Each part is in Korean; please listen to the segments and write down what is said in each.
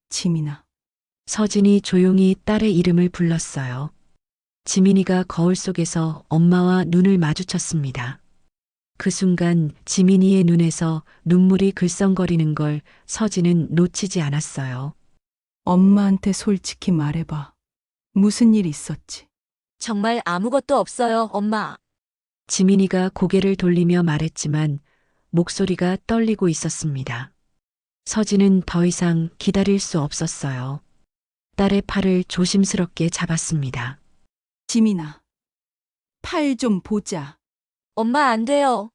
지민아. 서진이 조용히 딸의 이름을 불렀어요. 지민이가 거울 속에서 엄마와 눈을 마주쳤습니다. 그 순간 지민이의 눈에서 눈물이 글썽거리는 걸 서진은 놓치지 않았어요. 엄마한테 솔직히 말해봐. 무슨 일 있었지? 정말 아무것도 없어요, 엄마. 지민이가 고개를 돌리며 말했지만 목소리가 떨리고 있었습니다. 서진은 더 이상 기다릴 수 없었어요. 딸의 팔을 조심스럽게 잡았습니다. 지민아. 팔 좀 보자. 엄마 안 돼요.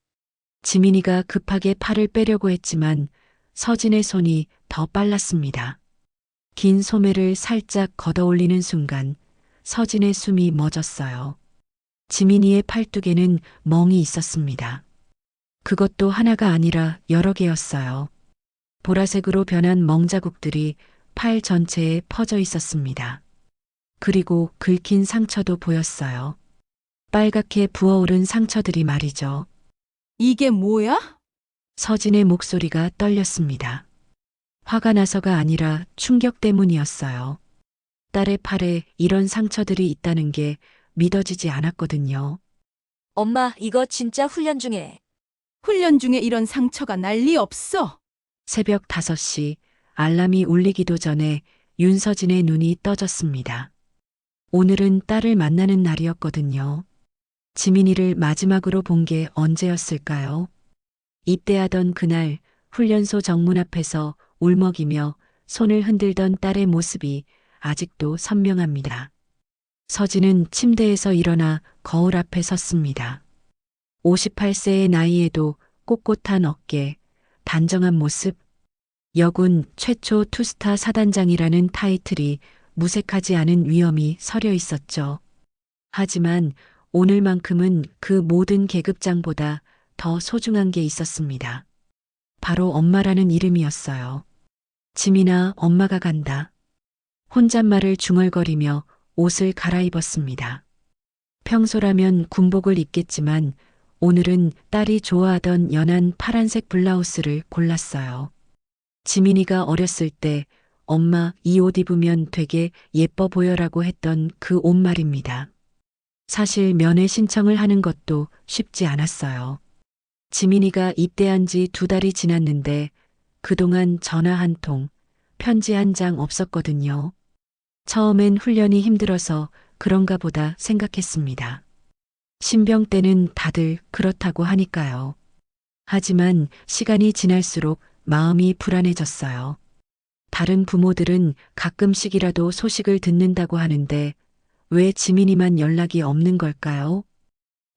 지민이가 급하게 팔을 빼려고 했지만 서진의 손이 더 빨랐습니다. 긴 소매를 살짝 걷어올리는 순간 서진의 숨이 멎었어요. 지민이의 팔뚝에는 멍이 있었습니다. 그것도 하나가 아니라 여러 개였어요. 보라색으로 변한 멍자국들이 팔 전체에 퍼져 있었습니다. 그리고 긁힌 상처도 보였어요. 빨갛게 부어오른 상처들이 말이죠. 이게 뭐야? 서진의 목소리가 떨렸습니다. 화가 나서가 아니라 충격 때문이었어요. 딸의 팔에 이런 상처들이 있다는 게 믿어지지 않았거든요. 엄마, 이거 진짜 훈련 중에. 훈련 중에 이런 상처가 난리 없어. 새벽 5시 알람이 울리기도 전에 윤서진의 눈이 떠졌습니다. 오늘은 딸을 만나는 날이었거든요. 지민이를 마지막으로 본 게 언제였을까요? 입대하던 그날 훈련소 정문 앞에서 울먹이며 손을 흔들던 딸의 모습이 아직도 선명합니다. 서진은 침대에서 일어나 거울 앞에 섰습니다. 58세의 나이에도 꼿꼿한 어깨, 단정한 모습, 여군 최초 투스타 사단장이라는 타이틀이 무색하지 않은 위엄이 서려 있었죠. 하지만 오늘만큼은 그 모든 계급장보다 더 소중한 게 있었습니다. 바로 엄마라는 이름이었어요. 지민아, 엄마가 간다. 혼잣말을 중얼거리며 옷을 갈아입었습니다. 평소라면 군복을 입겠지만 오늘은 딸이 좋아하던 연한 파란색 블라우스를 골랐어요. 지민이가 어렸을 때 엄마 이 옷 입으면 되게 예뻐 보여라고 했던 그 옷 말입니다. 사실 면회 신청을 하는 것도 쉽지 않았어요. 지민이가 입대한 지 2달이 지났는데 그동안 전화 한 통, 편지 한 장 없었거든요. 처음엔 훈련이 힘들어서 그런가 보다 생각했습니다. 신병 때는 다들 그렇다고 하니까요. 하지만 시간이 지날수록 마음이 불안해졌어요. 다른 부모들은 가끔씩이라도 소식을 듣는다고 하는데 왜 지민이만 연락이 없는 걸까요?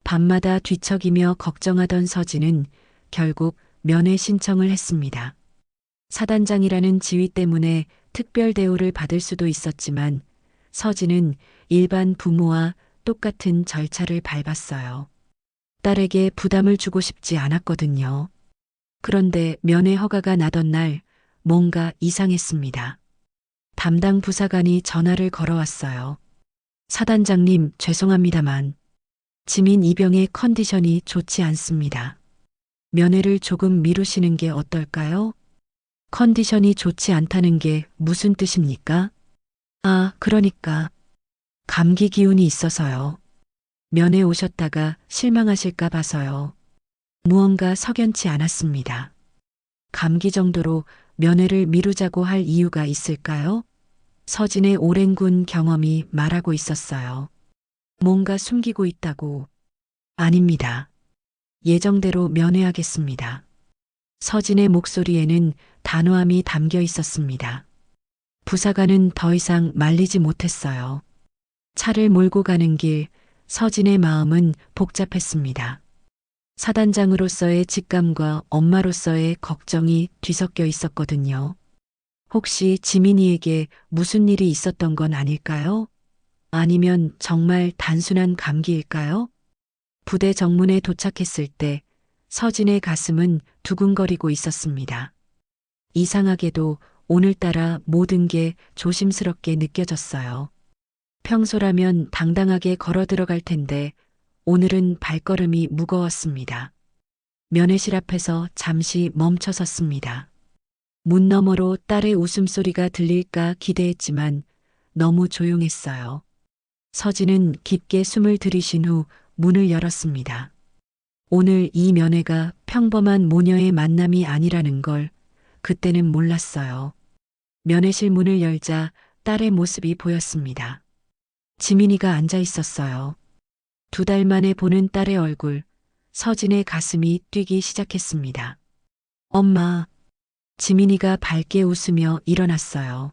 밤마다 뒤척이며 걱정하던 서진은 결국 면회 신청을 했습니다. 사단장이라는 지위 때문에 특별 대우를 받을 수도 있었지만 서진은 일반 부모와 똑같은 절차를 밟았어요. 딸에게 부담을 주고 싶지 않았거든요. 그런데 면회 허가가 나던 날 뭔가 이상했습니다. 담당 부사관이 전화를 걸어왔어요. 사단장님, 죄송합니다만 지민 이병의 컨디션이 좋지 않습니다. 면회를 조금 미루시는 게 어떨까요? 컨디션이 좋지 않다는 게 무슨 뜻입니까? 아, 그러니까 감기 기운이 있어서요. 면회 오셨다가 실망하실까 봐서요. 무언가 석연치 않았습니다. 감기 정도로 면회를 미루자고 할 이유가 있을까요? 서진의 오랜 군 경험이 말하고 있었어요. 뭔가 숨기고 있다고. 아닙니다. 예정대로 면회하겠습니다. 서진의 목소리에는 단호함이 담겨 있었습니다. 부사관은 더 이상 말리지 못했어요. 차를 몰고 가는 길, 서진의 마음은 복잡했습니다. 사단장으로서의 직감과 엄마로서의 걱정이 뒤섞여 있었거든요. 혹시 지민이에게 무슨 일이 있었던 건 아닐까요? 아니면 정말 단순한 감기일까요? 부대 정문에 도착했을 때 서진의 가슴은 두근거리고 있었습니다. 이상하게도 오늘따라 모든 게 조심스럽게 느껴졌어요. 평소라면 당당하게 걸어 들어갈 텐데 오늘은 발걸음이 무거웠습니다. 면회실 앞에서 잠시 멈춰 섰습니다. 문 너머로 딸의 웃음소리가 들릴까 기대했지만 너무 조용했어요. 서진은 깊게 숨을 들이신 후 문을 열었습니다. 오늘 이 면회가 평범한 모녀의 만남이 아니라는 걸 그때는 몰랐어요. 면회실 문을 열자 딸의 모습이 보였습니다. 지민이가 앉아 있었어요. 2달 만에 보는 딸의 얼굴, 서진의 가슴이 뛰기 시작했습니다. 엄마, 지민이가 밝게 웃으며 일어났어요.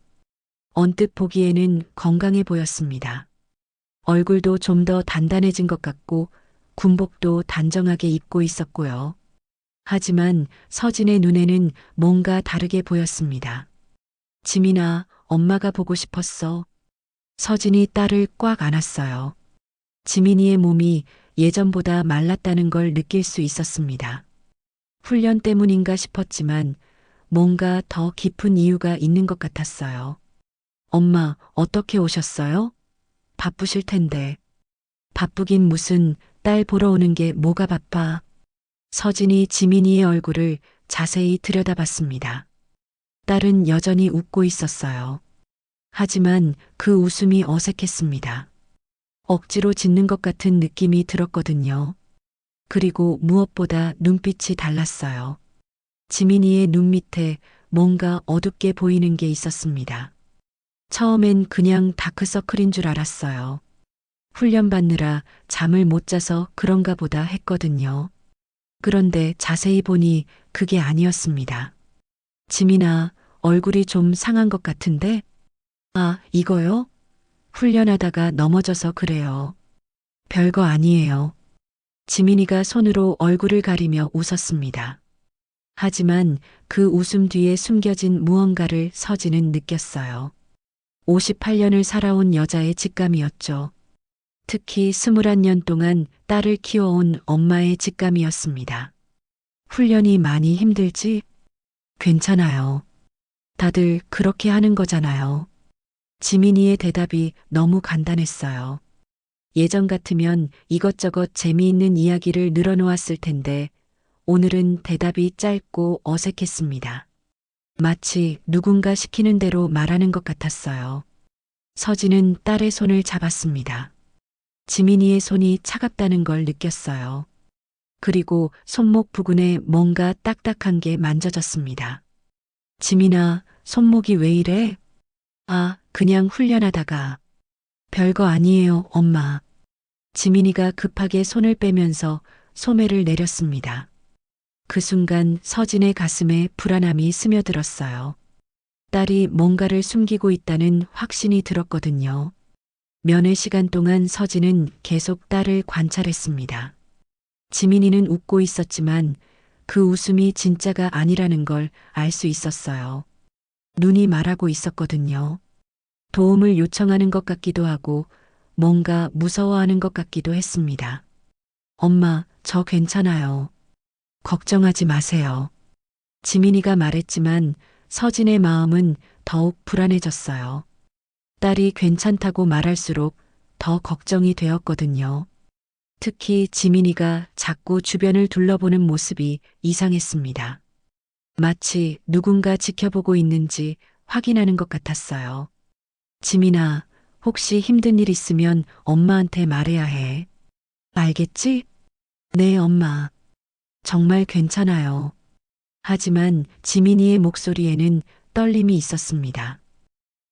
언뜻 보기에는 건강해 보였습니다. 얼굴도 좀 더 단단해진 것 같고 군복도 단정하게 입고 있었고요. 하지만 서진의 눈에는 뭔가 다르게 보였습니다. 지민아, 엄마가 보고 싶었어. 서진이 딸을 꽉 안았어요. 지민이의 몸이 예전보다 말랐다는 걸 느낄 수 있었습니다. 훈련 때문인가 싶었지만 뭔가 더 깊은 이유가 있는 것 같았어요. 엄마, 어떻게 오셨어요? 바쁘실 텐데. 바쁘긴 무슨, 딸 보러 오는 게 뭐가 바빠. 서진이 지민이의 얼굴을 자세히 들여다봤습니다. 딸은 여전히 웃고 있었어요. 하지만 그 웃음이 어색했습니다. 억지로 짓는 것 같은 느낌이 들었거든요. 그리고 무엇보다 눈빛이 달랐어요. 지민이의 눈 밑에 뭔가 어둡게 보이는 게 있었습니다. 처음엔 그냥 다크서클인 줄 알았어요. 훈련 받느라 잠을 못 자서 그런가 보다 했거든요. 그런데 자세히 보니 그게 아니었습니다. 지민아, 얼굴이 좀 상한 것 같은데? 아, 이거요? 훈련하다가 넘어져서 그래요. 별거 아니에요. 지민이가 손으로 얼굴을 가리며 웃었습니다. 하지만 그 웃음 뒤에 숨겨진 무언가를 서진은 느꼈어요. 58년을 살아온 여자의 직감이었죠. 특히 21년 동안 딸을 키워온 엄마의 직감이었습니다. 훈련이 많이 힘들지? 괜찮아요. 다들 그렇게 하는 거잖아요. 지민이의 대답이 너무 간단했어요. 예전 같으면 이것저것 재미있는 이야기를 늘어놓았을 텐데 오늘은 대답이 짧고 어색했습니다. 마치 누군가 시키는 대로 말하는 것 같았어요. 서진은 딸의 손을 잡았습니다. 지민이의 손이 차갑다는 걸 느꼈어요. 그리고 손목 부근에 뭔가 딱딱한 게 만져졌습니다. 지민아, 손목이 왜 이래? 아, 그냥 훈련하다가. 별거 아니에요, 엄마. 지민이가 급하게 손을 빼면서 소매를 내렸습니다. 그 순간 서진의 가슴에 불안함이 스며들었어요. 딸이 뭔가를 숨기고 있다는 확신이 들었거든요. 면회 시간 동안 서진은 계속 딸을 관찰했습니다. 지민이는 웃고 있었지만 그 웃음이 진짜가 아니라는 걸 알 수 있었어요. 눈이 말하고 있었거든요. 도움을 요청하는 것 같기도 하고 뭔가 무서워하는 것 같기도 했습니다. 엄마, 저 괜찮아요. 걱정하지 마세요. 지민이가 말했지만 서진의 마음은 더욱 불안해졌어요. 딸이 괜찮다고 말할수록 더 걱정이 되었거든요. 특히 지민이가 자꾸 주변을 둘러보는 모습이 이상했습니다. 마치 누군가 지켜보고 있는지 확인하는 것 같았어요. 지민아, 혹시 힘든 일 있으면 엄마한테 말해야 해. 알겠지? 네, 엄마. 정말 괜찮아요. 하지만 지민이의 목소리에는 떨림이 있었습니다.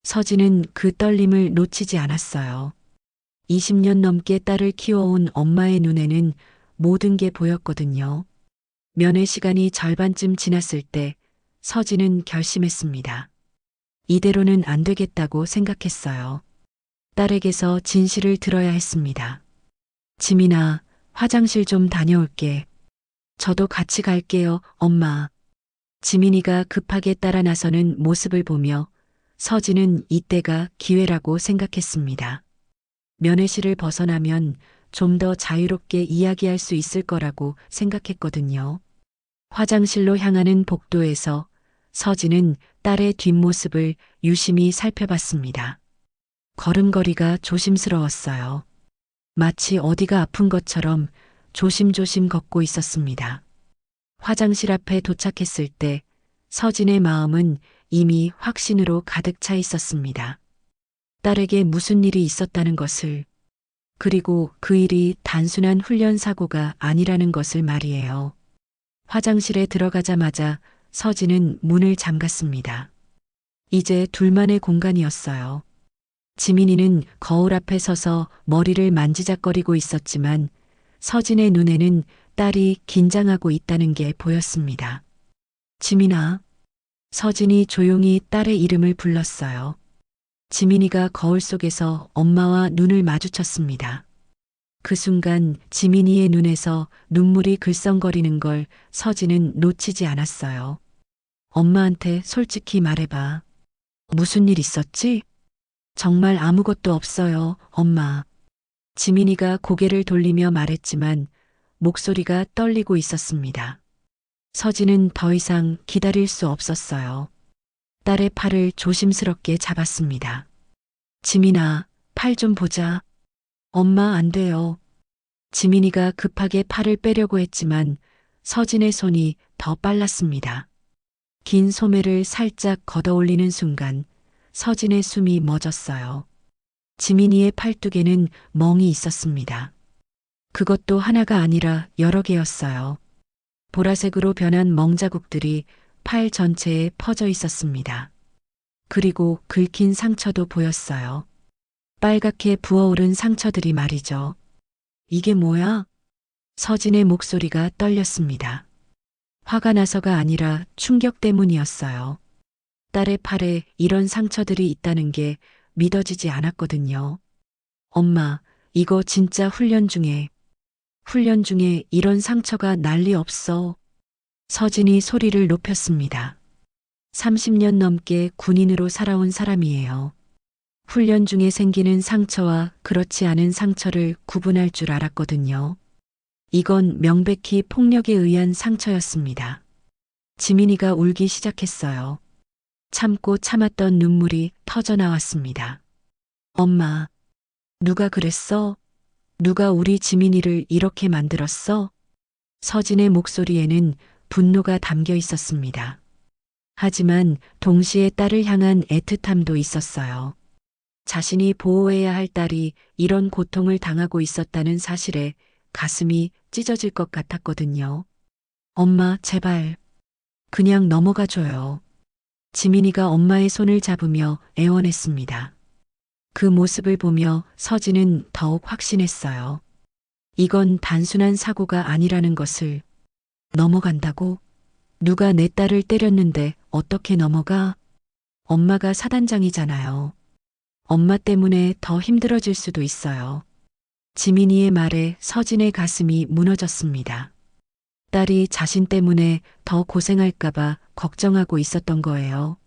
서진은 그 떨림을 놓치지 않았어요. 20년 넘게 딸을 키워온 엄마의 눈에는 모든 게 보였거든요. 면회 시간이 절반쯤 지났을 때 서진은 결심했습니다. 이대로는 안 되겠다고 생각했어요. 딸에게서 진실을 들어야 했습니다. 지민아, 화장실 좀 다녀올게. 저도 같이 갈게요, 엄마. 지민이가 급하게 따라 나서는 모습을 보며 서진은 이때가 기회라고 생각했습니다. 면회실을 벗어나면 좀 더 자유롭게 이야기할 수 있을 거라고 생각했거든요. 화장실로 향하는 복도에서 서진은 딸의 뒷모습을 유심히 살펴봤습니다. 걸음걸이가 조심스러웠어요. 마치 어디가 아픈 것처럼 조심조심 걷고 있었습니다. 화장실 앞에 도착했을 때 서진의 마음은 이미 확신으로 가득 차 있었습니다. 딸에게 무슨 일이 있었다는 것을, 그리고 그 일이 단순한 훈련 사고가 아니라는 것을 말이에요. 화장실에 들어가자마자 서진은 문을 잠갔습니다. 이제 둘만의 공간이었어요. 지민이는 거울 앞에 서서 머리를 만지작거리고 있었지만 서진의 눈에는 딸이 긴장하고 있다는 게 보였습니다. 지민아. 서진이 조용히 딸의 이름을 불렀어요. 지민이가 거울 속에서 엄마와 눈을 마주쳤습니다. 그 순간 지민이의 눈에서 눈물이 글썽거리는 걸 서진은 놓치지 않았어요. 엄마한테 솔직히 말해봐. 무슨 일 있었지? 정말 아무것도 없어요, 엄마. 지민이가 고개를 돌리며 말했지만 목소리가 떨리고 있었습니다. 서진은 더 이상 기다릴 수 없었어요. 딸의 팔을 조심스럽게 잡았습니다. 지민아, 팔 좀 보자. 엄마 안 돼요. 지민이가 급하게 팔을 빼려고 했지만 서진의 손이 더 빨랐습니다. 긴 소매를 살짝 걷어올리는 순간 서진의 숨이 멎었어요. 지민이의 팔뚝에는 멍이 있었습니다. 그것도 하나가 아니라 여러 개였어요. 보라색으로 변한 멍자국들이 팔 전체에 퍼져 있었습니다. 그리고 긁힌 상처도 보였어요. 빨갛게 부어오른 상처들이 말이죠. 이게 뭐야? 서진의 목소리가 떨렸습니다. 화가 나서가 아니라 충격 때문이었어요. 딸의 팔에 이런 상처들이 있다는 게 믿어지지 않았거든요. 엄마, 이거 진짜 훈련 중에 이런 상처가 난리 없어. 서진이 소리를 높였습니다. 30년 넘게 군인으로 살아온 사람이에요. 훈련 중에 생기는 상처와 그렇지 않은 상처를 구분할 줄 알았거든요. 이건 명백히 폭력에 의한 상처였습니다. 지민이가 울기 시작했어요. 참고 참았던 눈물이 터져 나왔습니다. 엄마, 누가 그랬어? 누가 우리 지민이를 이렇게 만들었어? 서진의 목소리에는 분노가 담겨 있었습니다. 하지만 동시에 딸을 향한 애틋함도 있었어요. 자신이 보호해야 할 딸이 이런 고통을 당하고 있었다는 사실에 가슴이 찢어질 것 같았거든요. 엄마, 제발. 그냥 넘어가 줘요. 지민이가 엄마의 손을 잡으며 애원했습니다. 그 모습을 보며 서진은 더욱 확신했어요. 이건 단순한 사고가 아니라는 것을. 넘어간다고? 누가 내 딸을 때렸는데 어떻게 넘어가? 엄마가 사단장이잖아요. 엄마 때문에 더 힘들어질 수도 있어요. 지민이의 말에 서진의 가슴이 무너졌습니다. 딸이 자신 때문에 더 고생할까봐 걱정하고 있었던 거예요.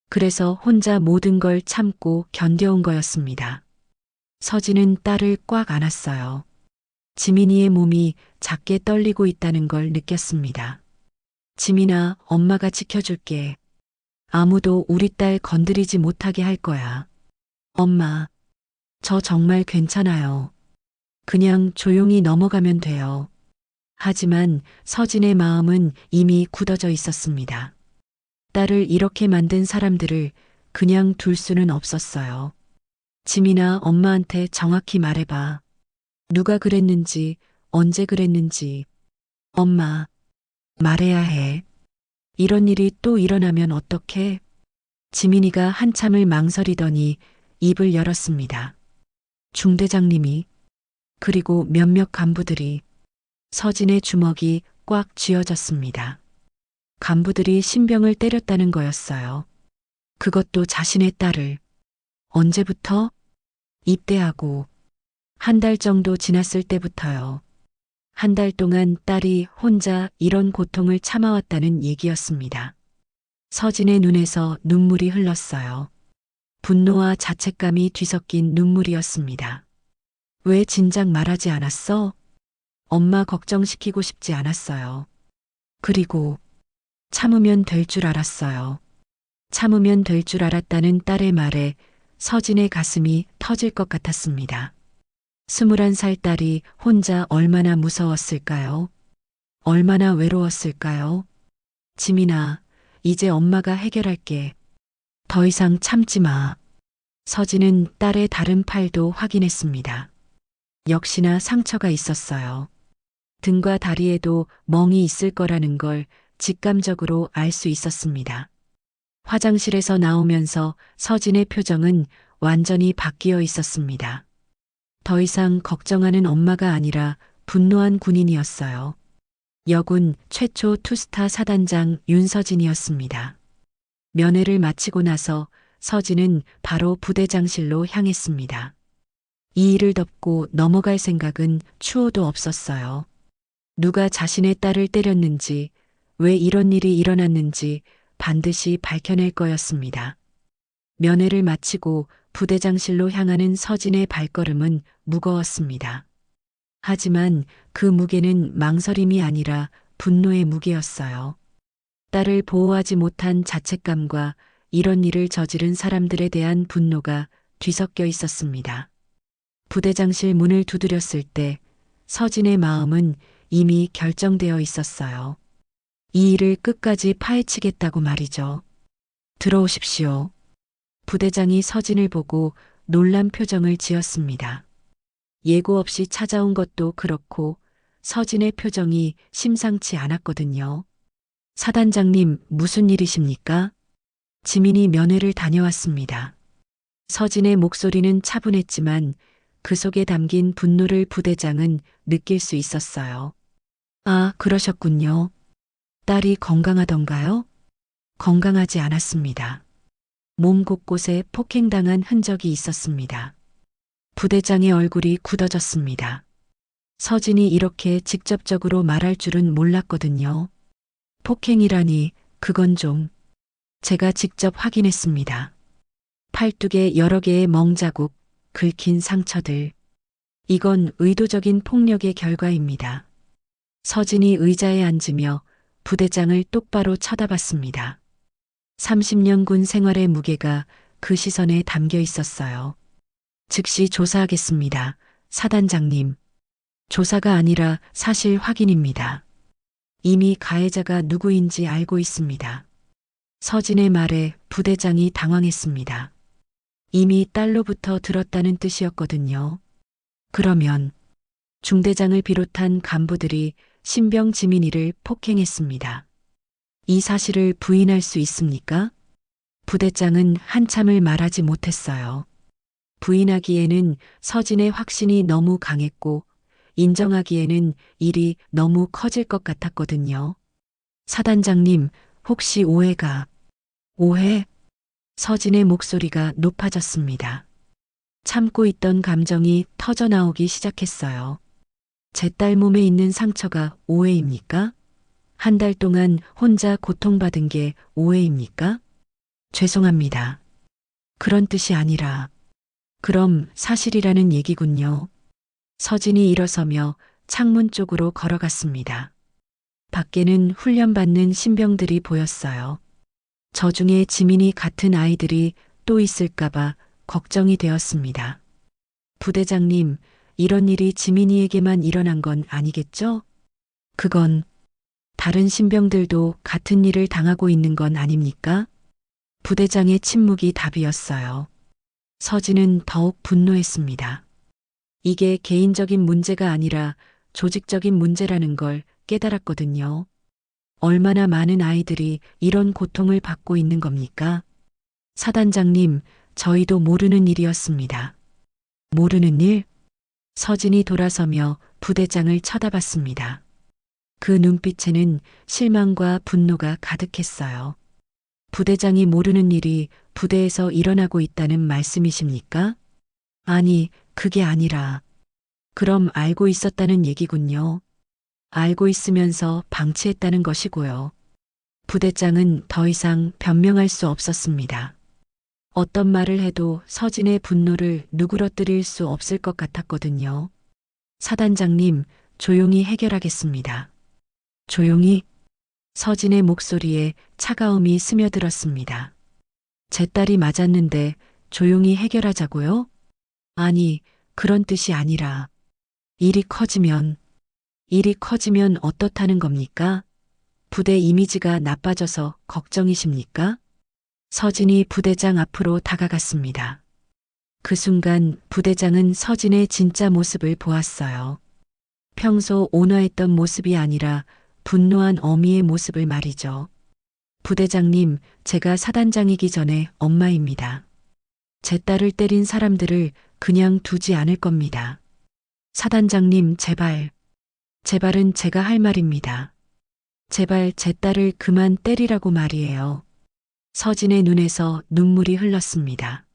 그래서 혼자 모든 걸 참고 견뎌온 거였습니다. 서진은 딸을 꽉 안았어요. 지민이의 몸이 작게 떨리고 있다는 걸 느꼈습니다. 지민아, 엄마가 지켜줄게. 아무도 우리 딸 건드리지 못하게 할 거야. 엄마, 저 정말 괜찮아요. 그냥 조용히 넘어가면 돼요. 하지만 서진의 마음은 이미 굳어져 있었습니다. 딸을 이렇게 만든 사람들을 그냥 둘 수는 없었어요. 지민아, 엄마한테 정확히 말해봐. 누가 그랬는지, 언제 그랬는지. 엄마, 말해야 해. 이런 일이 또 일어나면 어떡해? 지민이가 한참을 망설이더니 입을 열었습니다. 중대장님이, 그리고 몇몇 간부들이. 서진의 주먹이 꽉 쥐어졌습니다. 간부들이 신병을 때렸다는 거였어요. 그것도 자신의 딸을. 언제부터? 입대하고 한 달 정도 지났을 때부터요. 한 달 동안 딸이 혼자 이런 고통을 참아왔다는 얘기였습니다. 서진의 눈에서 눈물이 흘렀어요. 분노와 자책감이 뒤섞인 눈물이었습니다. 왜 진작 말하지 않았어? 엄마 걱정시키고 싶지 않았어요. 그리고 참으면 될 줄 알았어요. 참으면 될 줄 알았다는 딸의 말에 서진의 가슴이 터질 것 같았습니다. 21살 딸이 혼자 얼마나 무서웠을까요? 얼마나 외로웠을까요? 지민아, 이제 엄마가 해결할게. 더 이상 참지 마. 서진은 딸의 다른 팔도 확인했습니다. 역시나 상처가 있었어요. 등과 다리에도 멍이 있을 거라는 걸 직감적으로 알 수 있었습니다. 화장실에서 나오면서 서진의 표정은 완전히 바뀌어 있었습니다. 더 이상 걱정하는 엄마가 아니라 분노한 군인이었어요. 여군 최초 투스타 사단장 윤서진이었습니다. 면회를 마치고 나서 서진은 바로 부대장실로 향했습니다. 이 일을 덮고 넘어갈 생각은 추호도 없었어요. 누가 자신의 딸을 때렸는지, 왜 이런 일이 일어났는지 반드시 밝혀낼 거였습니다. 면회를 마치고 부대장실로 향하는 서진의 발걸음은 무거웠습니다. 하지만 그 무게는 망설임이 아니라 분노의 무게였어요. 딸을 보호하지 못한 자책감과 이런 일을 저지른 사람들에 대한 분노가 뒤섞여 있었습니다. 부대장실 문을 두드렸을 때 서진의 마음은 이미 결정되어 있었어요. 이 일을 끝까지 파헤치겠다고 말이죠. 들어오십시오. 부대장이 서진을 보고 놀란 표정을 지었습니다. 예고 없이 찾아온 것도 그렇고 서진의 표정이 심상치 않았거든요. 사단장님, 무슨 일이십니까? 지민이 면회를 다녀왔습니다. 서진의 목소리는 차분했지만 그 속에 담긴 분노를 부대장은 느낄 수 있었어요. 아, 그러셨군요. 딸이 건강하던가요? 건강하지 않았습니다. 몸 곳곳에 폭행당한 흔적이 있었습니다. 부대장의 얼굴이 굳어졌습니다. 서진이 이렇게 직접적으로 말할 줄은 몰랐거든요. 폭행이라니, 그건 좀. 제가 직접 확인했습니다. 팔뚝에 여러 개의 멍자국, 긁힌 상처들. 이건 의도적인 폭력의 결과입니다. 서진이 의자에 앉으며 부대장을 똑바로 쳐다봤습니다. 30년 군 생활의 무게가 그 시선에 담겨 있었어요. 즉시 조사하겠습니다. 사단장님. 조사가 아니라 사실 확인입니다. 이미 가해자가 누구인지 알고 있습니다. 서진의 말에 부대장이 당황했습니다. 이미 딸로부터 들었다는 뜻이었거든요. 그러면 중대장을 비롯한 간부들이 신병 지민이를 폭행했습니다. 이 사실을 부인할 수 있습니까? 부대장은 한참을 말하지 못했어요. 부인하기에는 서진의 확신이 너무 강했고 인정하기에는 일이 너무 커질 것 같았거든요. 사단장님, 혹시 오해가... 오해? 서진의 목소리가 높아졌습니다. 참고 있던 감정이 터져나오기 시작했어요. 제 딸 몸에 있는 상처가 오해입니까? 한 달 동안 혼자 고통받은 게 오해입니까? 죄송합니다. 그런 뜻이 아니라... 그럼 사실이라는 얘기군요. 서진이 일어서며 창문 쪽으로 걸어갔습니다. 밖에는 훈련받는 신병들이 보였어요. 저 중에 지민이 같은 아이들이 또 있을까봐 걱정이 되었습니다. 부대장님, 이런 일이 지민이에게만 일어난 건 아니겠죠? 그건 다른 신병들도 같은 일을 당하고 있는 건 아닙니까? 부대장의 침묵이 답이었어요. 서진은 더욱 분노했습니다. 이게 개인적인 문제가 아니라 조직적인 문제라는 걸 깨달았거든요. 얼마나 많은 아이들이 이런 고통을 받고 있는 겁니까? 사단장님, 저희도 모르는 일이었습니다. 모르는 일? 서진이 돌아서며 부대장을 쳐다봤습니다. 그 눈빛에는 실망과 분노가 가득했어요. 부대장이 모르는 일이 부대에서 일어나고 있다는 말씀이십니까? 아니, 그게 아니라. 그럼 알고 있었다는 얘기군요. 알고 있으면서 방치했다는 것이고요. 부대장은 더 이상 변명할 수 없었습니다. 어떤 말을 해도 서진의 분노를 누그러뜨릴 수 없을 것 같았거든요. 사단장님, 조용히 해결하겠습니다. 조용히? 서진의 목소리에 차가움이 스며들었습니다. 제 딸이 맞았는데 조용히 해결하자고요? 아니, 그런 뜻이 아니라 일이 커지면 어떻다는 겁니까? 부대 이미지가 나빠져서 걱정이십니까? 서진이 부대장 앞으로 다가갔습니다. 그 순간 부대장은 서진의 진짜 모습을 보았어요. 평소 온화했던 모습이 아니라 분노한 어미의 모습을 말이죠. 부대장님, 제가 사단장이기 전에 엄마입니다. 제 딸을 때린 사람들을 그냥 두지 않을 겁니다. 사단장님, 제발. 제발은 제가 할 말입니다. 제발 제 딸을 그만 때리라고 말이에요. 서진의 눈에서 눈물이 흘렀습니다.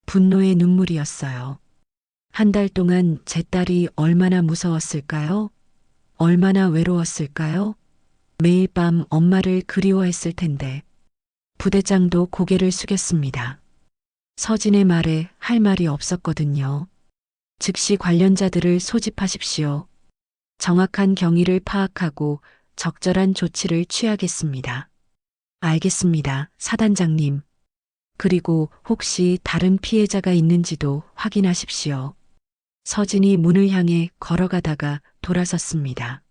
분노의 눈물이었어요. 한 달 동안 제 딸이 얼마나 무서웠을까요? 얼마나 외로웠을까요? 매일 밤 엄마를 그리워했을 텐데. 부대장도 고개를 숙였습니다. 서진의 말에 할 말이 없었거든요. 즉시 관련자들을 소집하십시오. 정확한 경위를 파악하고 적절한 조치를 취하겠습니다. 알겠습니다, 사단장님. 그리고 혹시 다른 피해자가 있는지도 확인하십시오. 서진이 문을 향해 걸어가다가 돌아섰습니다.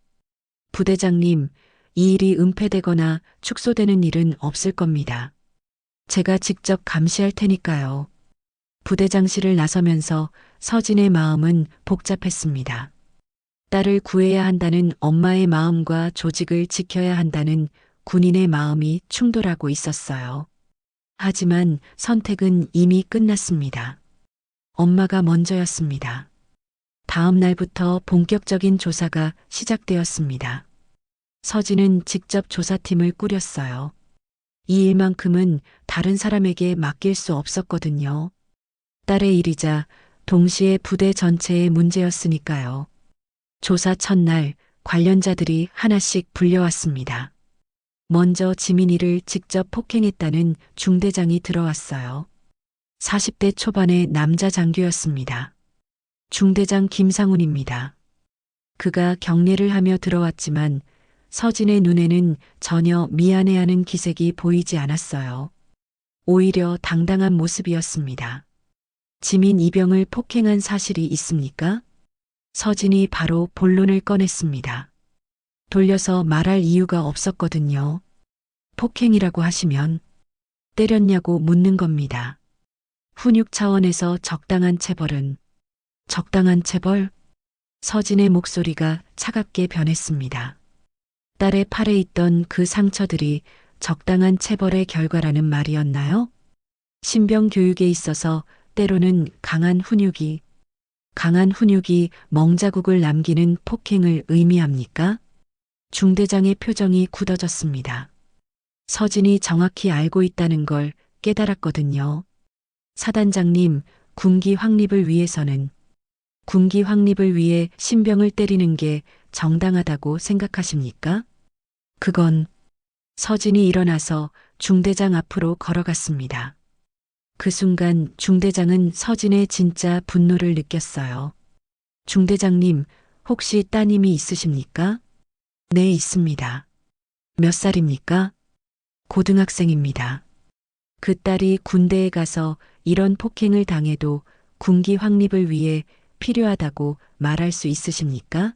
부대장님, 이 일이 은폐되거나 축소되는 일은 없을 겁니다. 제가 직접 감시할 테니까요. 부대장실을 나서면서 서진의 마음은 복잡했습니다. 딸을 구해야 한다는 엄마의 마음과 조직을 지켜야 한다는 군인의 마음이 충돌하고 있었어요. 하지만 선택은 이미 끝났습니다. 엄마가 먼저였습니다. 다음 날부터 본격적인 조사가 시작되었습니다. 서진은 직접 조사팀을 꾸렸어요. 이 일만큼은 다른 사람에게 맡길 수 없었거든요. 딸의 일이자 동시에 부대 전체의 문제였으니까요. 조사 첫날 관련자들이 하나씩 불려왔습니다. 먼저 지민이를 직접 폭행했다는 중대장이 들어왔어요. 40대 초반의 남자 장교였습니다. 중대장 김상훈입니다. 그가 경례를 하며 들어왔지만 서진의 눈에는 전혀 미안해하는 기색이 보이지 않았어요. 오히려 당당한 모습이었습니다. 지민 이병을 폭행한 사실이 있습니까? 서진이 바로 본론을 꺼냈습니다. 돌려서 말할 이유가 없었거든요. 폭행이라고 하시면 때렸냐고 묻는 겁니다. 훈육 차원에서 적당한 체벌은 적당한 체벌? 서진의 목소리가 차갑게 변했습니다. 딸의 팔에 있던 그 상처들이 적당한 체벌의 결과라는 말이었나요? 신병 교육에 있어서 때로는 강한 훈육이 멍자국을 남기는 폭행을 의미합니까? 중대장의 표정이 굳어졌습니다. 서진이 정확히 알고 있다는 걸 깨달았거든요. 사단장님, 군기 확립을 위해 신병을 때리는 게 정당하다고 생각하십니까? 그건 서진이 일어나서 중대장 앞으로 걸어갔습니다. 그 순간 중대장은 서진의 진짜 분노를 느꼈어요. 중대장님, 혹시 따님이 있으십니까? 네, 있습니다. 몇 살입니까? 고등학생입니다. 그 딸이 군대에 가서 이런 폭행을 당해도 군기 확립을 위해 필요하다고 말할 수 있으십니까?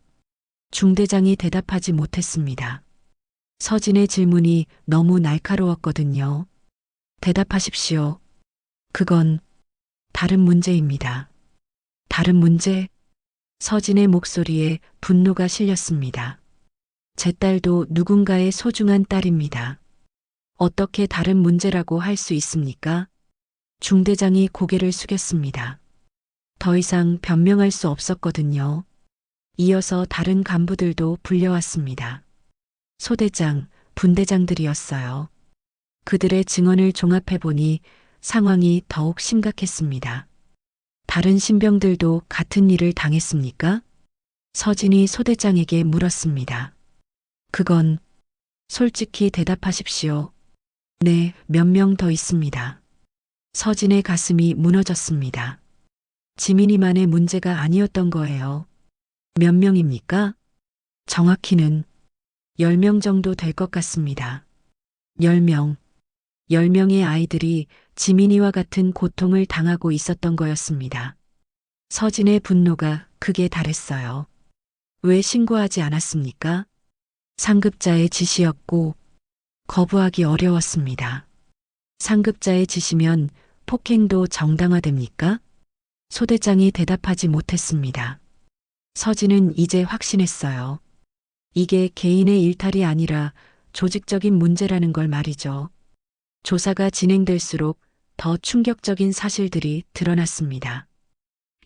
중대장이 대답하지 못했습니다. 서진의 질문이 너무 날카로웠거든요. 대답하십시오. 그건 다른 문제입니다. 다른 문제? 서진의 목소리에 분노가 실렸습니다. 제 딸도 누군가의 소중한 딸입니다. 어떻게 다른 문제라고 할 수 있습니까? 중대장이 고개를 숙였습니다. 더 이상 변명할 수 없었거든요. 이어서 다른 간부들도 불려왔습니다. 소대장, 분대장들이었어요. 그들의 증언을 종합해보니 상황이 더욱 심각했습니다. 다른 신병들도 같은 일을 당했습니까? 서진이 소대장에게 물었습니다. 그건 솔직히 대답하십시오. 네, 몇 명 더 있습니다. 서진의 가슴이 무너졌습니다. 지민이만의 문제가 아니었던 거예요. 몇 명입니까? 정확히는 10명 정도 될 것 같습니다. 10명. 10명의 아이들이 지민이와 같은 고통을 당하고 있었던 거였습니다. 서진의 분노가 극에 달했어요. 왜 신고하지 않았습니까? 상급자의 지시였고 거부하기 어려웠습니다. 상급자의 지시면 폭행도 정당화됩니까? 소대장이 대답하지 못했습니다. 서진은 이제 확신했어요. 이게 개인의 일탈이 아니라 조직적인 문제라는 걸 말이죠. 조사가 진행될수록 더 충격적인 사실들이 드러났습니다.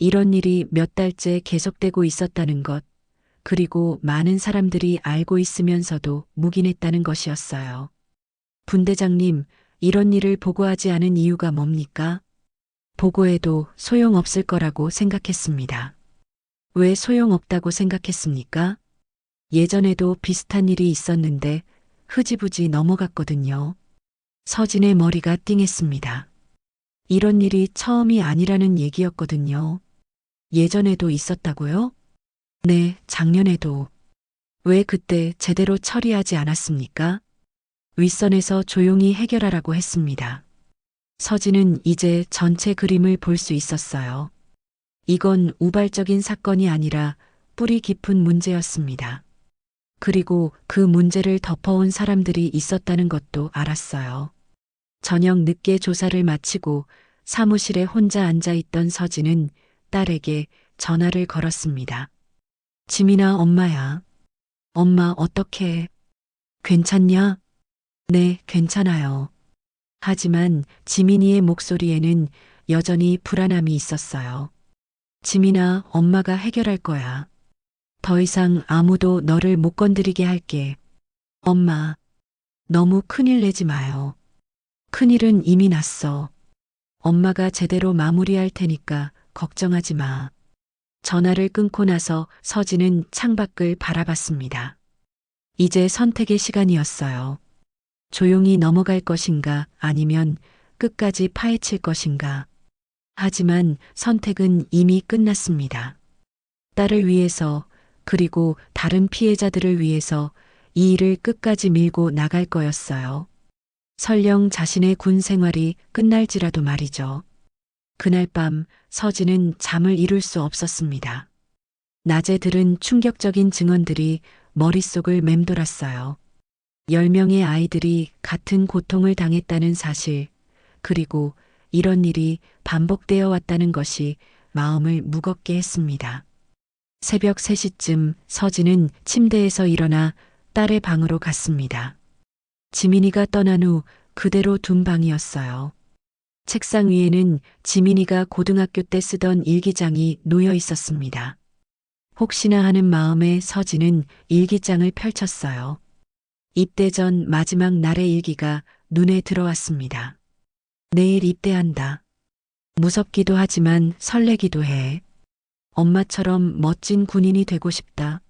이런 일이 몇 달째 계속되고 있었다는 것, 그리고 많은 사람들이 알고 있으면서도 묵인했다는 것이었어요. 분대장님, 이런 일을 보고하지 않은 이유가 뭡니까? 보고해도 소용없을 거라고 생각했습니다. 왜 소용없다고 생각했습니까? 예전에도 비슷한 일이 있었는데 흐지부지 넘어갔거든요. 서진의 머리가 띵했습니다. 이런 일이 처음이 아니라는 얘기였거든요. 예전에도 있었다고요? 네, 작년에도. 왜 그때 제대로 처리하지 않았습니까? 윗선에서 조용히 해결하라고 했습니다. 서진은 이제 전체 그림을 볼 수 있었어요. 이건 우발적인 사건이 아니라 뿌리 깊은 문제였습니다. 그리고 그 문제를 덮어온 사람들이 있었다는 것도 알았어요. 저녁 늦게 조사를 마치고 사무실에 혼자 앉아 있던 서진은 딸에게 전화를 걸었습니다. 지민아, 엄마야. 엄마, 어떡해? 괜찮냐? 네, 괜찮아요. 하지만 지민이의 목소리에는 여전히 불안함이 있었어요. 지민아, 엄마가 해결할 거야. 더 이상 아무도 너를 못 건드리게 할게. 엄마, 너무 큰일 내지 마요. 큰일은 이미 났어. 엄마가 제대로 마무리할 테니까 걱정하지 마. 전화를 끊고 나서 서진은 창밖을 바라봤습니다. 이제 선택의 시간이었어요. 조용히 넘어갈 것인가 아니면 끝까지 파헤칠 것인가. 하지만 선택은 이미 끝났습니다. 딸을 위해서 그리고 다른 피해자들을 위해서 이 일을 끝까지 밀고 나갈 거였어요. 설령 자신의 군 생활이 끝날지라도 말이죠. 그날 밤 서진은 잠을 이룰 수 없었습니다. 낮에 들은 충격적인 증언들이 머릿속을 맴돌았어요. 10명의 아이들이 같은 고통을 당했다는 사실, 그리고 이런 일이 반복되어 왔다는 것이 마음을 무겁게 했습니다. 새벽 3시쯤 서진은 침대에서 일어나 딸의 방으로 갔습니다. 지민이가 떠난 후 그대로 둔 방이었어요. 책상 위에는 지민이가 고등학교 때 쓰던 일기장이 놓여 있었습니다. 혹시나 하는 마음에 서진은 일기장을 펼쳤어요. 입대 전 마지막 날의 일기가 눈에 들어왔습니다. 내일 입대한다. 무섭기도 하지만 설레기도 해. 엄마처럼 멋진 군인이 되고 싶다.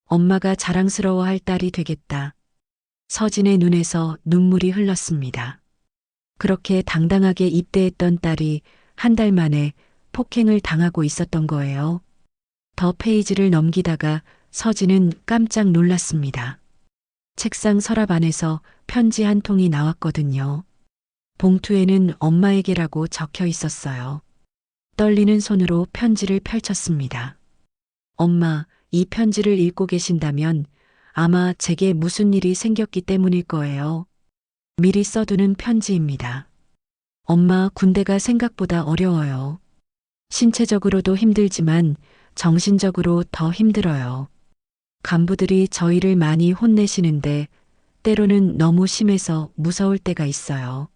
엄마가 자랑스러워할 딸이 되겠다. 서진의 눈에서 눈물이 흘렀습니다. 그렇게 당당하게 입대했던 딸이 한 달 만에 폭행을 당하고 있었던 거예요. 더 페이지를 넘기다가 서진은 깜짝 놀랐습니다. 책상 서랍 안에서 편지 한 통이 나왔거든요. 봉투에는 엄마에게라고 적혀 있었어요. 떨리는 손으로 편지를 펼쳤습니다. 엄마, 이 편지를 읽고 계신다면 아마 제게 무슨 일이 생겼기 때문일 거예요. 미리 써두는 편지입니다. 엄마, 군대가 생각보다 어려워요. 신체적으로도 힘들지만 정신적으로 더 힘들어요. 간부들이 저희를 많이 혼내시는데 때로는 너무 심해서 무서울 때가 있어요.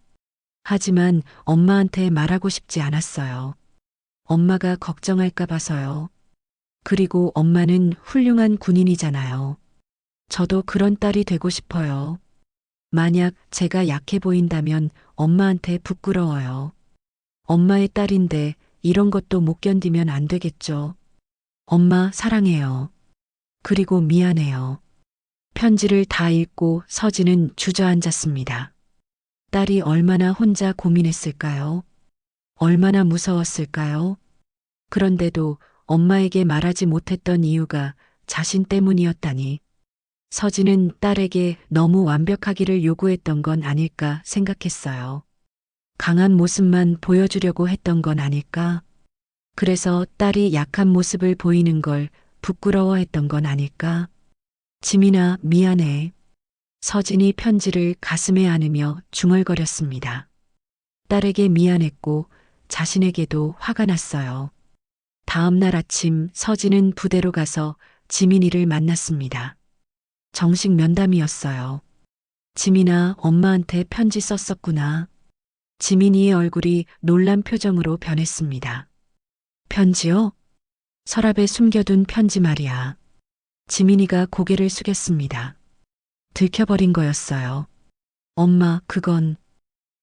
하지만 엄마한테 말하고 싶지 않았어요. 엄마가 걱정할까 봐서요. 그리고 엄마는 훌륭한 군인이잖아요. 저도 그런 딸이 되고 싶어요. 만약 제가 약해 보인다면 엄마한테 부끄러워요. 엄마의 딸인데 이런 것도 못 견디면 안 되겠죠. 엄마 사랑해요. 그리고 미안해요. 편지를 다 읽고 서진은 주저앉았습니다. 딸이 얼마나 혼자 고민했을까요? 얼마나 무서웠을까요? 그런데도 엄마에게 말하지 못했던 이유가 자신 때문이었다니. 서진은 딸에게 너무 완벽하기를 요구했던 건 아닐까 생각했어요. 강한 모습만 보여주려고 했던 건 아닐까? 그래서 딸이 약한 모습을 보이는 걸 부끄러워했던 건 아닐까? 지민아, 미안해. 서진이 편지를 가슴에 안으며 중얼거렸습니다. 딸에게 미안했고 자신에게도 화가 났어요. 다음 날 아침 서진은 부대로 가서 지민이를 만났습니다. 정식 면담이었어요. 지민아, 엄마한테 편지 썼었구나. 지민이의 얼굴이 놀란 표정으로 변했습니다. 편지요? 서랍에 숨겨둔 편지 말이야. 지민이가 고개를 숙였습니다. 들켜버린 거였어요. 엄마, 그건.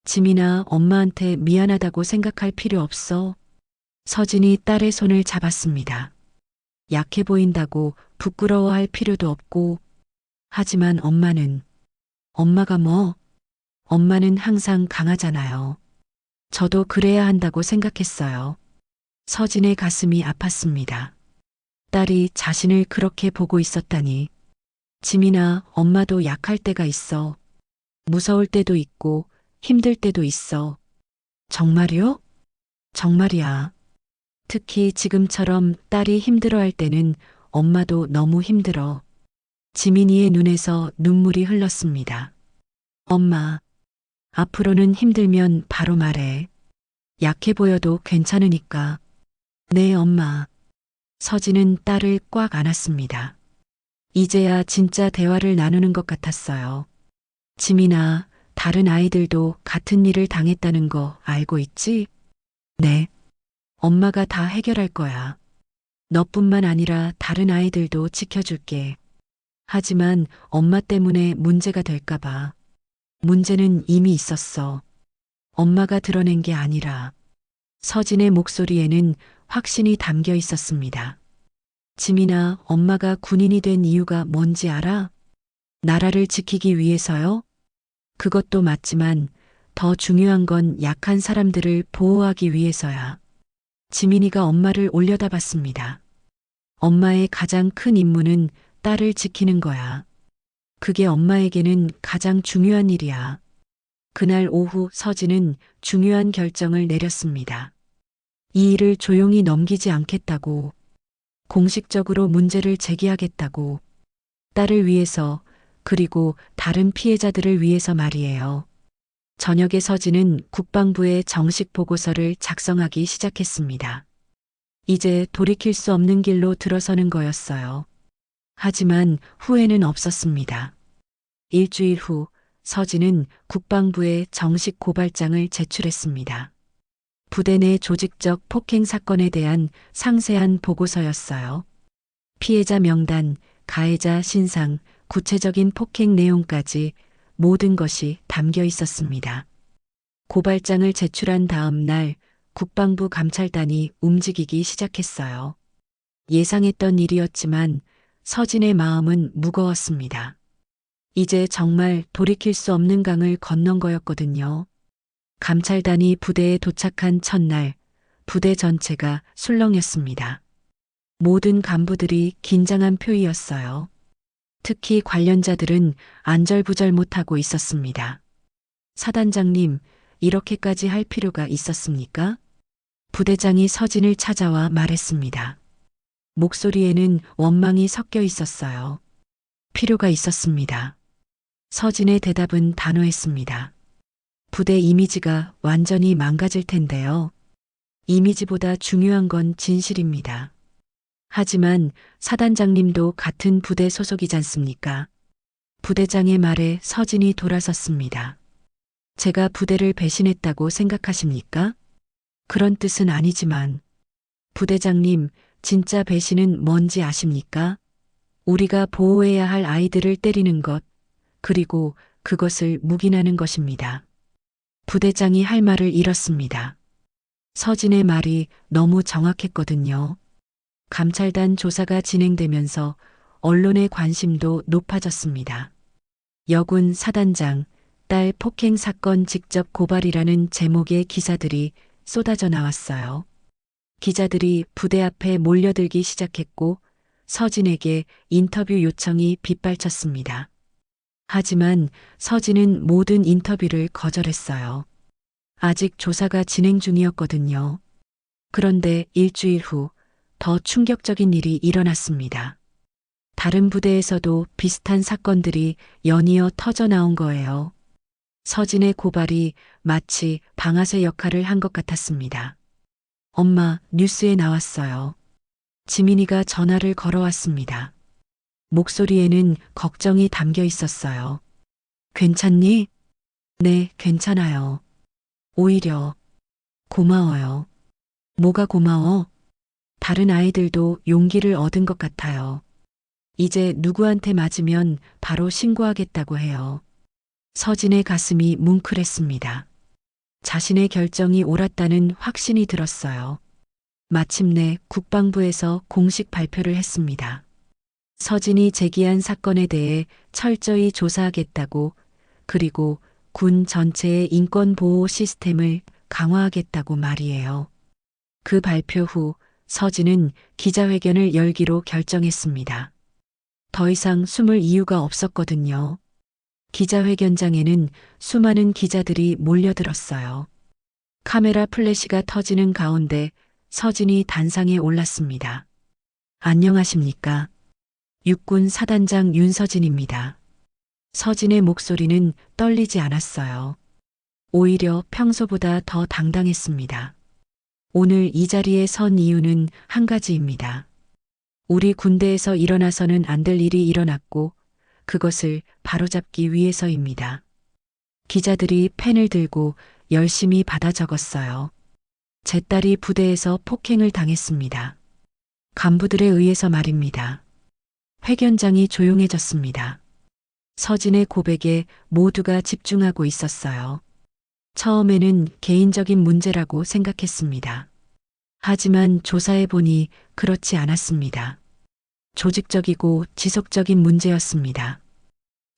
지민아, 엄마한테 미안하다고 생각할 필요 없어. 서진이 딸의 손을 잡았습니다. 약해 보인다고 부끄러워할 필요도 없고. 하지만 엄마가 뭐? 엄마는 항상 강하잖아요. 저도 그래야 한다고 생각했어요. 서진의 가슴이 아팠습니다. 딸이 자신을 그렇게 보고 있었다니. 지민아, 엄마도 약할 때가 있어. 무서울 때도 있고 힘들 때도 있어. 정말이요? 정말이야. 특히 지금처럼 딸이 힘들어할 때는 엄마도 너무 힘들어. 지민이의 눈에서 눈물이 흘렀습니다. 엄마, 앞으로는 힘들면 바로 말해. 약해 보여도 괜찮으니까. 네, 엄마. 서진은 딸을 꽉 안았습니다. 이제야 진짜 대화를 나누는 것 같았어요. 지민아, 다른 아이들도 같은 일을 당했다는 거 알고 있지? 네. 엄마가 다 해결할 거야. 너뿐만 아니라 다른 아이들도 지켜줄게. 하지만 엄마 때문에 문제가 될까봐. 문제는 이미 있었어. 엄마가 드러낸 게 아니라. 서진의 목소리에는 확신이 담겨 있었습니다. 지민아, 엄마가 군인이 된 이유가 뭔지 알아? 나라를 지키기 위해서요? 그것도 맞지만 더 중요한 건 약한 사람들을 보호하기 위해서야. 지민이가 엄마를 올려다봤습니다. 엄마의 가장 큰 임무는 딸을 지키는 거야. 그게 엄마에게는 가장 중요한 일이야. 그날 오후 서진은 중요한 결정을 내렸습니다. 이 일을 조용히 넘기지 않겠다고. 공식적으로 문제를 제기하겠다고. 딸을 위해서, 그리고 다른 피해자들을 위해서 말이에요. 저녁에 서진은 국방부에 정식 보고서를 작성하기 시작했습니다. 이제 돌이킬 수 없는 길로 들어서는 거였어요. 하지만 후회는 없었습니다. 일주일 후 서진은 국방부에 정식 고발장을 제출했습니다. 부대 내 조직적 폭행 사건에 대한 상세한 보고서였어요. 피해자 명단, 가해자 신상, 구체적인 폭행 내용까지 모든 것이 담겨 있었습니다. 고발장을 제출한 다음 날 국방부 감찰단이 움직이기 시작했어요. 예상했던 일이었지만 서진의 마음은 무거웠습니다. 이제 정말 돌이킬 수 없는 강을 건넌 거였거든요. 감찰단이 부대에 도착한 첫날, 부대 전체가 술렁였습니다. 모든 간부들이 긴장한 표이었어요. 특히 관련자들은 안절부절 못하고 있었습니다. 사단장님, 이렇게까지 할 필요가 있었습니까? 부대장이 서진을 찾아와 말했습니다. 목소리에는 원망이 섞여 있었어요. 필요가 있었습니다. 서진의 대답은 단호했습니다. 부대 이미지가 완전히 망가질 텐데요. 이미지보다 중요한 건 진실입니다. 하지만 사단장님도 같은 부대 소속이지 않습니까? 부대장의 말에 서진이 돌아섰습니다. 제가 부대를 배신했다고 생각하십니까? 그런 뜻은 아니지만 부대장님, 진짜 배신은 뭔지 아십니까? 우리가 보호해야 할 아이들을 때리는 것, 그리고 그것을 묵인하는 것입니다. 부대장이 할 말을 잃었습니다. 서진의 말이 너무 정확했거든요. 감찰단 조사가 진행되면서 언론의 관심도 높아졌습니다. 여군 사단장, 딸 폭행 사건 직접 고발이라는 제목의 기사들이 쏟아져 나왔어요. 기자들이 부대 앞에 몰려들기 시작했고 서진에게 인터뷰 요청이 빗발쳤습니다. 하지만 서진은 모든 인터뷰를 거절했어요. 아직 조사가 진행 중이었거든요. 그런데 일주일 후 더 충격적인 일이 일어났습니다. 다른 부대에서도 비슷한 사건들이 연이어 터져 나온 거예요. 서진의 고발이 마치 방아쇠 역할을 한 것 같았습니다. 엄마, 뉴스에 나왔어요. 지민이가 전화를 걸어왔습니다. 목소리에는 걱정이 담겨 있었어요. 괜찮니? 네, 괜찮아요. 오히려 고마워요. 뭐가 고마워? 다른 아이들도 용기를 얻은 것 같아요. 이제 누구한테 맞으면 바로 신고하겠다고 해요. 서진의 가슴이 뭉클했습니다. 자신의 결정이 옳았다는 확신이 들었어요. 마침내 국방부에서 공식 발표를 했습니다. 서진이 제기한 사건에 대해 철저히 조사하겠다고, 그리고 군 전체의 인권 보호 시스템을 강화하겠다고 말이에요. 그 발표 후 서진은 기자회견을 열기로 결정했습니다. 더 이상 숨을 이유가 없었거든요. 기자회견장에는 수많은 기자들이 몰려들었어요. 카메라 플래시가 터지는 가운데 서진이 단상에 올랐습니다. 안녕하십니까? 육군 사단장 윤서진입니다. 서진의 목소리는 떨리지 않았어요. 오히려 평소보다 더 당당했습니다. 오늘 이 자리에 선 이유는 한 가지입니다. 우리 군대에서 일어나서는 안 될 일이 일어났고 그것을 바로잡기 위해서입니다. 기자들이 펜을 들고 열심히 받아 적었어요. 제 딸이 부대에서 폭행을 당했습니다. 간부들에 의해서 말입니다. 회견장이 조용해졌습니다. 서진의 고백에 모두가 집중하고 있었어요. 처음에는 개인적인 문제라고 생각했습니다. 하지만 조사해보니 그렇지 않았습니다. 조직적이고 지속적인 문제였습니다.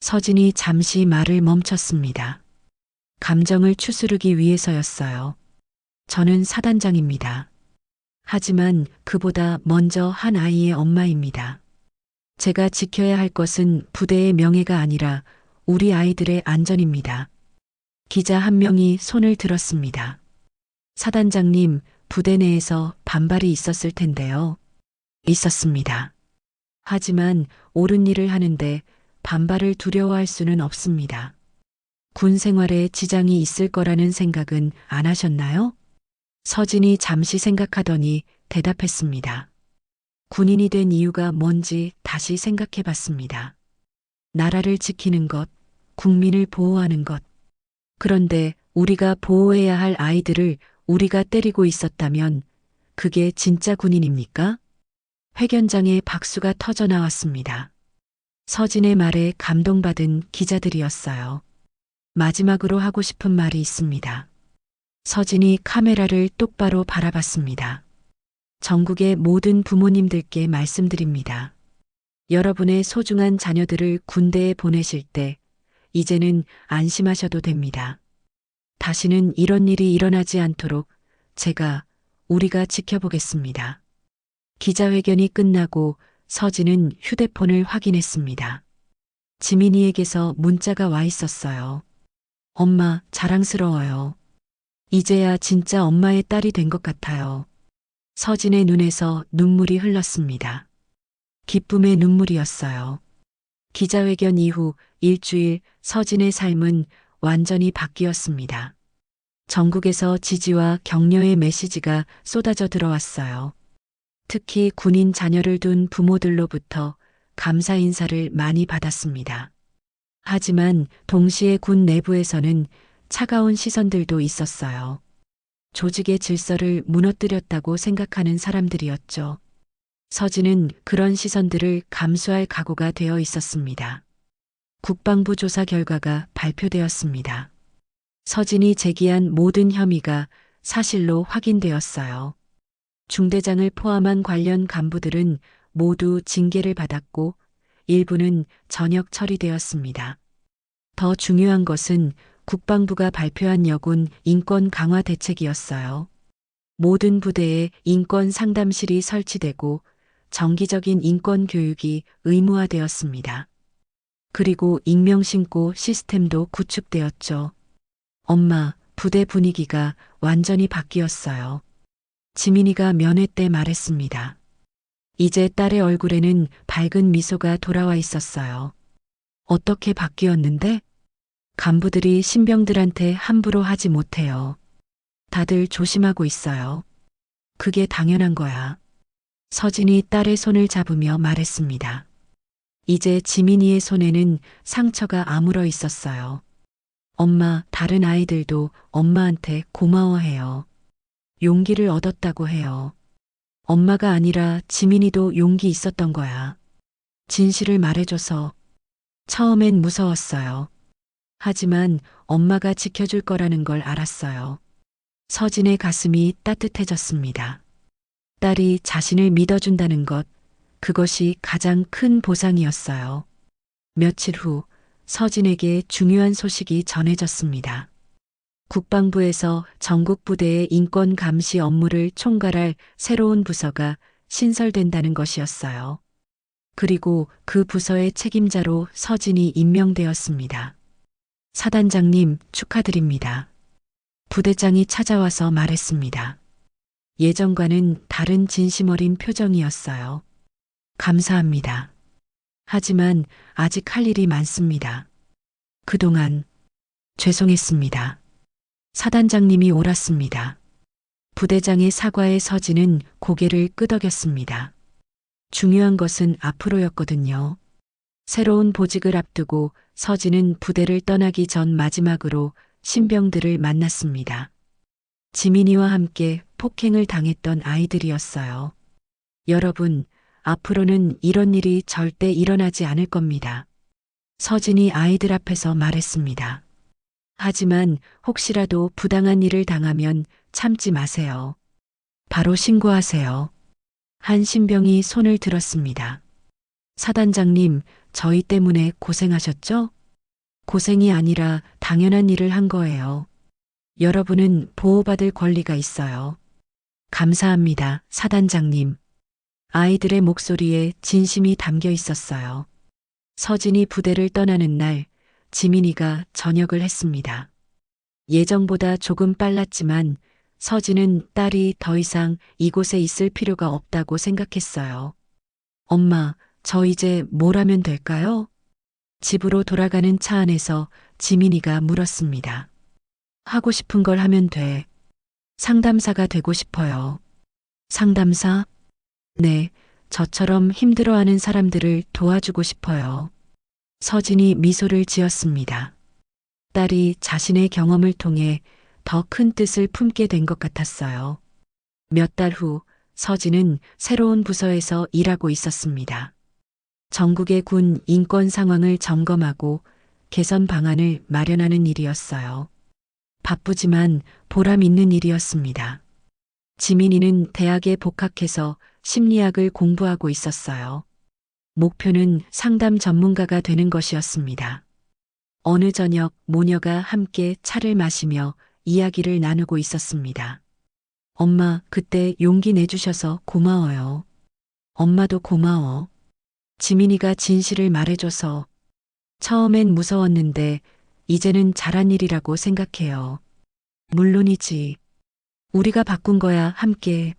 서진이 잠시 말을 멈췄습니다. 감정을 추스르기 위해서였어요. 저는 사단장입니다. 하지만 그보다 먼저 한 아이의 엄마입니다. 제가 지켜야 할 것은 부대의 명예가 아니라 우리 아이들의 안전입니다. 기자 한 명이 손을 들었습니다. 사단장님, 부대 내에서 반발이 있었을 텐데요. 있었습니다. 하지만 옳은 일을 하는데 반발을 두려워할 수는 없습니다. 군 생활에 지장이 있을 거라는 생각은 안 하셨나요? 서진이 잠시 생각하더니 대답했습니다. 군인이 된 이유가 뭔지 다시 생각해 봤습니다. 나라를 지키는 것, 국민을 보호하는 것. 그런데 우리가 보호해야 할 아이들을 우리가 때리고 있었다면 그게 진짜 군인입니까? 회견장에 박수가 터져 나왔습니다. 서진의 말에 감동받은 기자들이었어요. 마지막으로 하고 싶은 말이 있습니다. 서진이 카메라를 똑바로 바라봤습니다. 전국의 모든 부모님들께 말씀드립니다. 여러분의 소중한 자녀들을 군대에 보내실 때 이제는 안심하셔도 됩니다. 다시는 이런 일이 일어나지 않도록 우리가 지켜보겠습니다. 기자회견이 끝나고 서진은 휴대폰을 확인했습니다. 지민이에게서 문자가 와 있었어요. 엄마, 자랑스러워요. 이제야 진짜 엄마의 딸이 된 것 같아요. 서진의 눈에서 눈물이 흘렀습니다. 기쁨의 눈물이었어요. 기자회견 이후 일주일 서진의 삶은 완전히 바뀌었습니다. 전국에서 지지와 격려의 메시지가 쏟아져 들어왔어요. 특히 군인 자녀를 둔 부모들로부터 감사 인사를 많이 받았습니다. 하지만 동시에 군 내부에서는 차가운 시선들도 있었어요. 조직의 질서를 무너뜨렸다고 생각하는 사람들이었죠. 서진은 그런 시선들을 감수할 각오가 되어 있었습니다. 국방부 조사 결과가 발표되었습니다. 서진이 제기한 모든 혐의가 사실로 확인되었어요. 중대장을 포함한 관련 간부들은 모두 징계를 받았고 일부는 전역 처리되었습니다. 더 중요한 것은 국방부가 발표한 여군 인권 강화 대책이었어요. 모든 부대에 인권 상담실이 설치되고 정기적인 인권 교육이 의무화되었습니다. 그리고 익명신고 시스템도 구축되었죠. 엄마, 부대 분위기가 완전히 바뀌었어요. 지민이가 면회 때 말했습니다. 이제 딸의 얼굴에는 밝은 미소가 돌아와 있었어요. 어떻게 바뀌었는데? 간부들이 신병들한테 함부로 하지 못해요. 다들 조심하고 있어요. 그게 당연한 거야. 서진이 딸의 손을 잡으며 말했습니다. 이제 지민이의 손에는 상처가 아물어 있었어요. 엄마, 다른 아이들도 엄마한테 고마워해요. 용기를 얻었다고 해요. 엄마가 아니라 지민이도 용기 있었던 거야. 진실을 말해줘서 처음엔 무서웠어요. 하지만 엄마가 지켜줄 거라는 걸 알았어요. 서진의 가슴이 따뜻해졌습니다. 딸이 자신을 믿어준다는 것, 그것이 가장 큰 보상이었어요. 며칠 후 서진에게 중요한 소식이 전해졌습니다. 국방부에서 전국 부대의 인권 감시 업무를 총괄할 새로운 부서가 신설된다는 것이었어요. 그리고 그 부서의 책임자로 서진이 임명되었습니다. 사단장님, 축하드립니다. 부대장이 찾아와서 말했습니다. 예전과는 다른 진심 어린 표정이었어요. 감사합니다. 하지만 아직 할 일이 많습니다. 그동안 죄송했습니다. 사단장님이 옳았습니다. 부대장의 사과에 서진은 고개를 끄덕였습니다. 중요한 것은 앞으로였거든요. 새로운 보직을 앞두고 서진은 부대를 떠나기 전 마지막으로 신병들을 만났습니다. 지민이와 함께 폭행을 당했던 아이들이었어요. 여러분, 앞으로는 이런 일이 절대 일어나지 않을 겁니다. 서진이 아이들 앞에서 말했습니다. 하지만 혹시라도 부당한 일을 당하면 참지 마세요. 바로 신고하세요. 한 신병이 손을 들었습니다. 사단장님, 저희 때문에 고생하셨죠? 고생이 아니라 당연한 일을 한 거예요. 여러분은 보호받을 권리가 있어요. 감사합니다, 사단장님. 아이들의 목소리에 진심이 담겨 있었어요. 서진이 부대를 떠나는 날, 지민이가 전역을 했습니다. 예정보다 조금 빨랐지만 서진은 딸이 더 이상 이곳에 있을 필요가 없다고 생각했어요. 엄마, 저 이제 뭘 하면 될까요? 집으로 돌아가는 차 안에서 지민이가 물었습니다. 하고 싶은 걸 하면 돼. 상담사가 되고 싶어요. 상담사? 네, 저처럼 힘들어하는 사람들을 도와주고 싶어요. 서진이 미소를 지었습니다. 딸이 자신의 경험을 통해 더 큰 뜻을 품게 된 것 같았어요. 몇 달 후 서진은 새로운 부서에서 일하고 있었습니다. 전국의 군 인권 상황을 점검하고 개선 방안을 마련하는 일이었어요. 바쁘지만 보람 있는 일이었습니다. 지민이는 대학에 복학해서 심리학을 공부하고 있었어요. 목표는 상담 전문가가 되는 것이었습니다. 어느 저녁 모녀가 함께 차를 마시며 이야기를 나누고 있었습니다. 엄마, 그때 용기 내주셔서 고마워요. 엄마도 고마워. 지민이가 진실을 말해줘서 처음엔 무서웠는데 이제는 잘한 일이라고 생각해요. 물론이지. 우리가 바꾼 거야, 함께.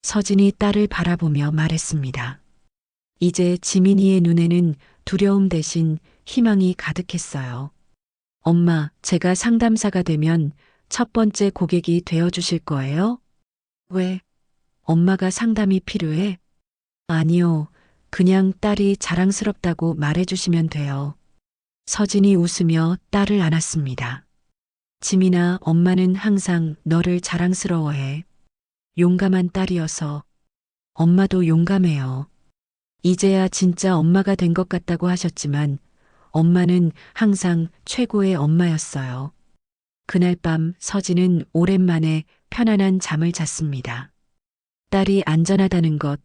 서진이 딸을 바라보며 말했습니다. 이제 지민이의 눈에는 두려움 대신 희망이 가득했어요. 엄마, 제가 상담사가 되면 첫 번째 고객이 되어주실 거예요? 왜? 엄마가 상담이 필요해? 아니요. 그냥 딸이 자랑스럽다고 말해주시면 돼요. 서진이 웃으며 딸을 안았습니다. 지민아, 엄마는 항상 너를 자랑스러워해. 용감한 딸이어서. 엄마도 용감해요. 이제야 진짜 엄마가 된 것 같다고 하셨지만 엄마는 항상 최고의 엄마였어요. 그날 밤 서진은 오랜만에 편안한 잠을 잤습니다. 딸이 안전하다는 것,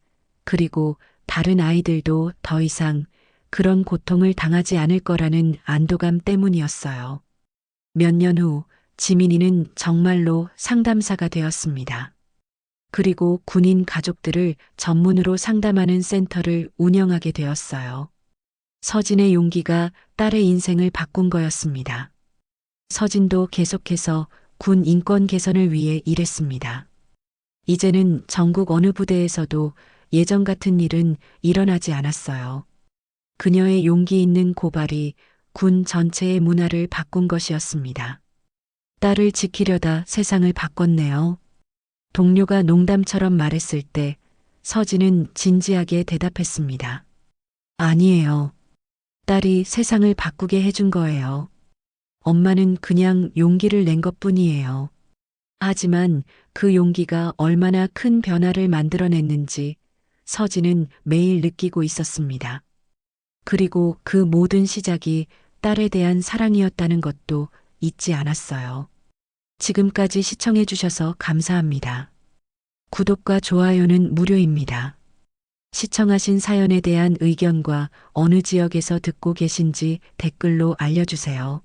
그리고 다른 아이들도 더 이상 그런 고통을 당하지 않을 거라는 안도감 때문이었어요. 몇 년 후 지민이는 정말로 상담사가 되었습니다. 그리고 군인 가족들을 전문으로 상담하는 센터를 운영하게 되었어요. 서진의 용기가 딸의 인생을 바꾼 거였습니다. 서진도 계속해서 군 인권 개선을 위해 일했습니다. 이제는 전국 어느 부대에서도 예전 같은 일은 일어나지 않았어요. 그녀의 용기 있는 고발이 군 전체의 문화를 바꾼 것이었습니다. 딸을 지키려다 세상을 바꿨네요. 동료가 농담처럼 말했을 때 서진은 진지하게 대답했습니다. 아니에요. 딸이 세상을 바꾸게 해준 거예요. 엄마는 그냥 용기를 낸 것뿐이에요. 하지만 그 용기가 얼마나 큰 변화를 만들어냈는지 서진은 매일 느끼고 있었습니다. 그리고 그 모든 시작이 딸에 대한 사랑이었다는 것도 잊지 않았어요. 지금까지 시청해 주셔서 감사합니다. 구독과 좋아요는 무료입니다. 시청하신 사연에 대한 의견과 어느 지역에서 듣고 계신지 댓글로 알려주세요.